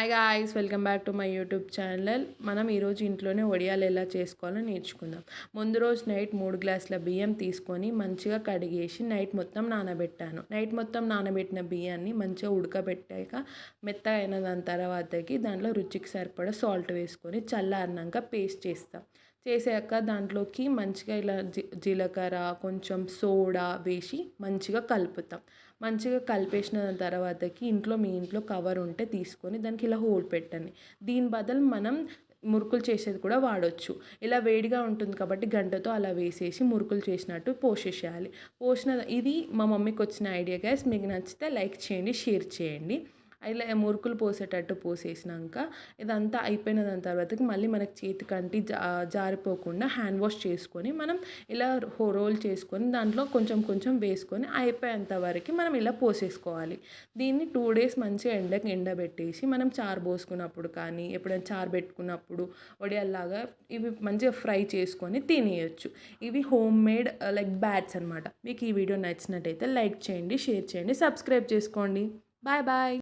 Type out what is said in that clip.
Hi guys, welcome back to my YouTube channel. మనం ఈరోజు ఇంట్లోనే వడియాలు ఎలా చేసుకోవాలో నేర్చుకుందాం. ముందు రోజు నైట్ 3 గ్లాసుల బియ్యం తీసుకొని మంచిగా కడిగేసి నైట్ మొత్తం నానబెట్టాను. నైట్ మొత్తం నానబెట్టిన బియ్యాన్ని మంచిగా ఉడకబెట్టాక మెత్తగా అయిన దాని తర్వాతకి దాంట్లో రుచికి సరిపడా సాల్ట్ వేసుకొని చల్లారినాక పేస్ట్ చేస్తాం. చేసాక దాంట్లోకి మంచిగా ఇలా జీలకర్ర కొంచెం సోడా వేసి మంచిగా కలుపుతాం. మంచిగా కలిపేసిన తర్వాతకి మీ ఇంట్లో కవర్ ఉంటే తీసుకొని దానికి ఇలా హోల్ పెట్టండి. దీని బదులు మనం మురుకులు చేసేది కూడా వాడొచ్చు. ఇలా వేడిగా ఉంటుంది కాబట్టి గంటతో అలా వేసేసి మురుకులు చేసినట్టు పోసేసేయాలి. ఇది మా మమ్మీకి వచ్చిన ఐడియా గైస్. మీకు నచ్చితే లైక్ చేయండి, షేర్ చేయండి. ఇలా మురుకులు పోసేటట్టు పోసేసినాక ఇదంతా అయిపోయిన దాని తర్వాతకి మళ్ళీ మనకి చేతికంటి జారిపోకుండా హ్యాండ్ వాష్ చేసుకొని మనం ఇలా రోల్ చేసుకొని దాంట్లో కొంచెం కొంచెం వేసుకొని అయిపోయేంత వరకు మనం ఇలా పోసేసుకోవాలి. దీన్ని 2 days మంచిగా ఎండబెట్టేసి మనం చారు పోసుకున్నప్పుడు కానీ ఎప్పుడైనా చారు పెట్టుకున్నప్పుడు వడియాల్లాగా ఇవి మంచిగా ఫ్రై చేసుకొని తినేయచ్చు. ఇవి హోమ్ మేడ్ లైక్ బ్యాట్స్ అనమాట. మీకు ఈ వీడియో నచ్చినట్టయితే లైక్ చేయండి, షేర్ చేయండి, సబ్స్క్రైబ్ చేసుకోండి. Bye bye.